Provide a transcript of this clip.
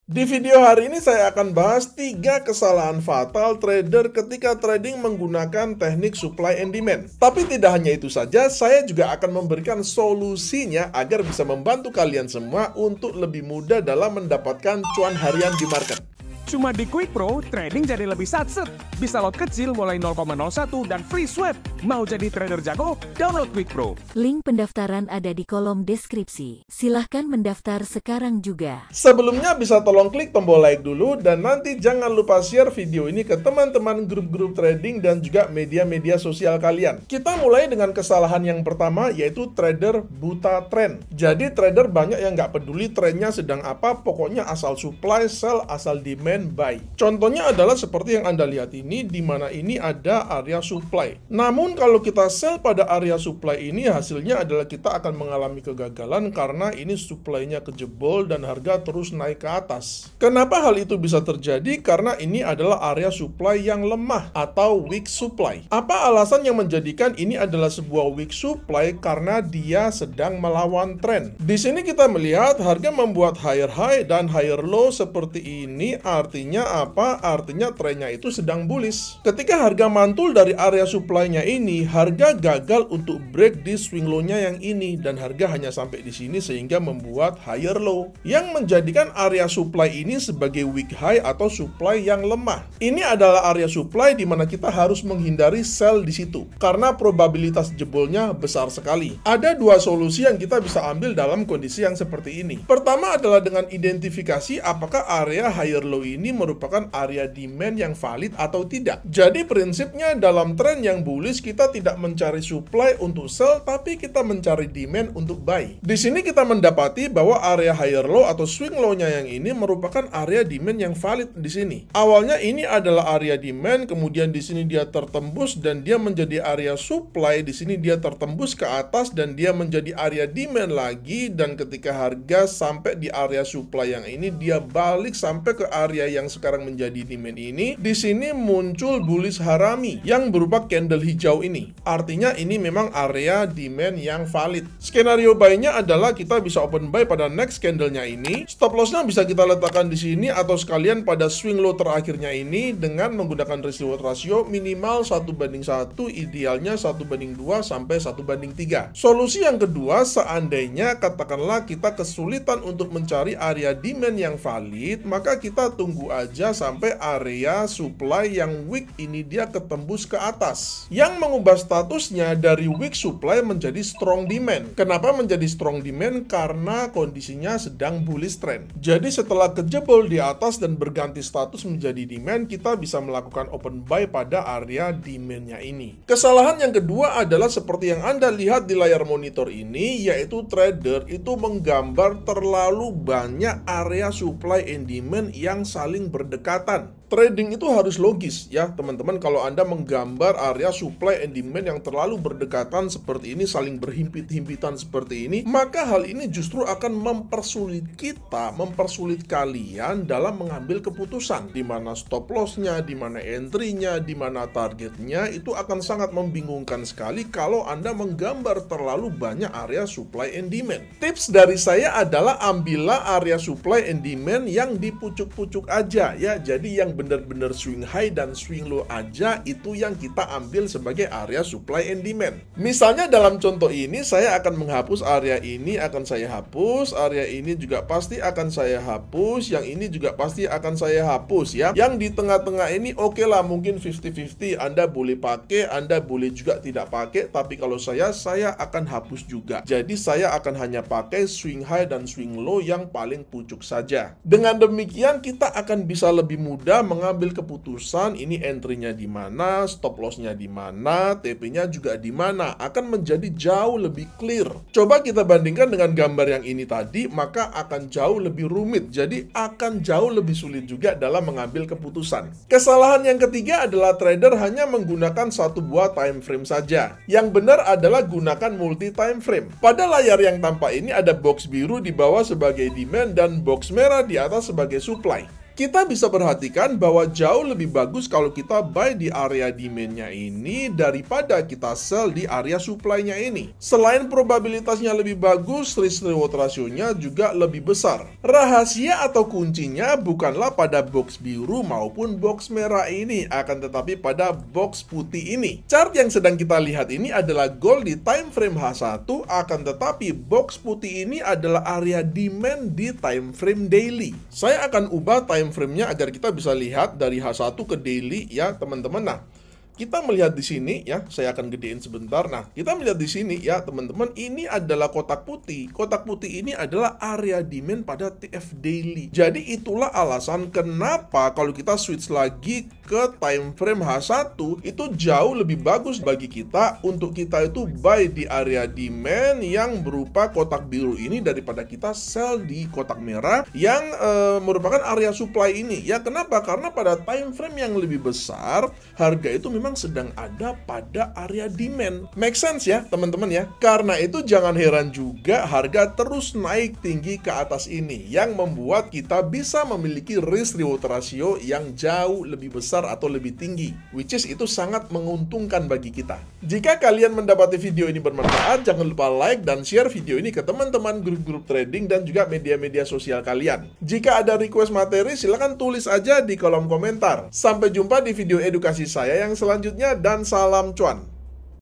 Di video hari ini saya akan bahas 3 kesalahan fatal trader ketika trading menggunakan teknik supply and demand. Tapi tidak hanya itu saja, saya juga akan memberikan solusinya agar bisa membantu kalian semua untuk lebih mudah dalam mendapatkan cuan harian di market. Cuma di Quick Pro, trading jadi lebih satset. Bisa lot kecil mulai 0,01 dan free swap. Mau jadi trader jago? Download Quick Pro. Link pendaftaran ada di kolom deskripsi. Silahkan mendaftar sekarang juga. Sebelumnya bisa tolong klik tombol like dulu dan nanti jangan lupa share video ini ke teman-teman grup-grup trading dan juga media-media sosial kalian. Kita mulai dengan kesalahan yang pertama, yaitu trader buta tren. Jadi trader banyak yang nggak peduli trennya sedang apa, pokoknya asal supply, sell, asal demand, buy. Contohnya adalah seperti yang Anda lihat ini, di mana ini ada area supply. Namun kalau kita sell pada area supply ini, hasilnya adalah kita akan mengalami kegagalan karena ini supply-nya kejebol dan harga terus naik ke atas. Kenapa hal itu bisa terjadi? Karena ini adalah area supply yang lemah atau weak supply. Apa alasan yang menjadikan ini adalah sebuah weak supply? Karena dia sedang melawan tren. Di sini kita melihat harga membuat higher high dan higher low seperti ini. Artinya apa? Artinya trennya itu sedang bullish. Ketika harga mantul dari area supply-nya ini, harga gagal untuk break di swing low-nya yang ini dan harga hanya sampai di sini sehingga membuat higher low yang menjadikan area supply ini sebagai weak high atau supply yang lemah. Ini adalah area supply di mana kita harus menghindari sell di situ karena probabilitas jebolnya besar sekali. Ada dua solusi yang kita bisa ambil dalam kondisi yang seperti ini. Pertama adalah dengan identifikasi apakah area higher low ini merupakan area demand yang valid atau tidak. Jadi prinsipnya dalam tren yang bullish kita tidak mencari supply untuk sell, tapi kita mencari demand untuk buy. Di sini kita mendapati bahwa area higher low atau swing low-nya yang ini merupakan area demand yang valid di sini. Awalnya ini adalah area demand, kemudian di sini dia tertembus dan dia menjadi area supply. Di sini dia tertembus ke atas dan dia menjadi area demand lagi, dan ketika harga sampai di area supply yang ini dia balik sampai ke area yang sekarang menjadi demand ini. Di sini muncul bullish harami yang berupa candle hijau ini. Artinya ini memang area demand yang valid. Skenario buy-nya adalah kita bisa open buy pada next candle-nya ini. Stop loss-nya bisa kita letakkan di sini atau sekalian pada swing low terakhirnya ini dengan menggunakan risk reward ratio minimal 1:1, idealnya 1:2 sampai 1:3. Solusi yang kedua, seandainya katakanlah kita kesulitan untuk mencari area demand yang valid, maka kita tunggu aja sampai area supply yang weak ini dia ketembus ke atas, yang mengubah statusnya dari weak supply menjadi strong demand. Kenapa menjadi strong demand? Karena kondisinya sedang bullish trend. Jadi setelah kejebol di atas dan berganti status menjadi demand, kita bisa melakukan open buy pada area demandnya ini. Kesalahan yang kedua adalah seperti yang Anda lihat di layar monitor ini, yaitu trader itu menggambar terlalu banyak area supply and demand yang saling berdekatan. Trading itu harus logis ya teman-teman. Kalau Anda menggambar area supply and demand yang terlalu berdekatan seperti ini, saling berhimpit-himpitan seperti ini, maka hal ini justru akan mempersulit kita, mempersulit kalian dalam mengambil keputusan. Di mana stop loss-nya, di mana entry-nya, di mana targetnya, itu akan sangat membingungkan sekali kalau Anda menggambar terlalu banyak area supply and demand. Tips dari saya adalah ambillah area supply and demand yang di pucuk-pucuk aja ya. Jadi yang benar-benar swing high dan swing low aja, itu yang kita ambil sebagai area supply and demand. Misalnya dalam contoh ini saya akan menghapus area ini, akan saya hapus, area ini juga pasti akan saya hapus, yang ini juga pasti akan saya hapus ya. Yang di tengah-tengah ini oke lah, mungkin 50-50, Anda boleh pakai, Anda boleh juga tidak pakai, tapi kalau saya akan hapus juga. Jadi saya akan hanya pakai swing high dan swing low yang paling pucuk saja. Dengan demikian kita akan bisa lebih mudah mengambil keputusan ini entry-nya di mana, stop loss-nya di mana, TP-nya juga di mana, akan menjadi jauh lebih clear. Coba kita bandingkan dengan gambar yang ini tadi, maka akan jauh lebih rumit. Jadi akan jauh lebih sulit juga dalam mengambil keputusan. Kesalahan yang ketiga adalah trader hanya menggunakan satu buah time frame saja. Yang benar adalah gunakan multi time frame. Pada layar yang tampak ini ada box biru di bawah sebagai demand dan box merah di atas sebagai supply. Kita bisa perhatikan bahwa jauh lebih bagus kalau kita buy di area demand-nya ini daripada kita sell di area supply-nya ini. Selain probabilitasnya lebih bagus, risk-reward rasionya juga lebih besar. Rahasia atau kuncinya bukanlah pada box biru maupun box merah ini, akan tetapi pada box putih ini. Chart yang sedang kita lihat ini adalah gold di time frame H1, akan tetapi box putih ini adalah area demand di time frame daily. Saya akan ubah time frame-nya agar kita bisa lihat dari H1 ke daily ya teman-teman. Nah, kita melihat di sini ya, saya akan gedein sebentar. Nah, kita melihat di sini ya teman-teman, ini adalah kotak putih. Kotak putih ini adalah area demand pada TF daily. Jadi itulah alasan kenapa kalau kita switch lagi ke time frame H1 itu jauh lebih bagus bagi kita untuk kita itu buy di area demand yang berupa kotak biru ini daripada kita sell di kotak merah yang merupakan area supply ini. Ya kenapa? Karena pada time frame yang lebih besar harga itu memang sedang ada pada area demand. Make sense ya teman-teman ya. Karena itu jangan heran juga harga terus naik tinggi ke atas ini yang membuat kita bisa memiliki risk reward ratio yang jauh lebih besar atau lebih tinggi, which is itu sangat menguntungkan bagi kita. Jika kalian mendapati video ini bermanfaat, jangan lupa like dan share video ini ke teman-teman grup-grup trading dan juga media-media sosial kalian. Jika ada request materi, silahkan tulis aja di kolom komentar. Sampai jumpa di video edukasi saya yang selanjutnya dan salam cuan.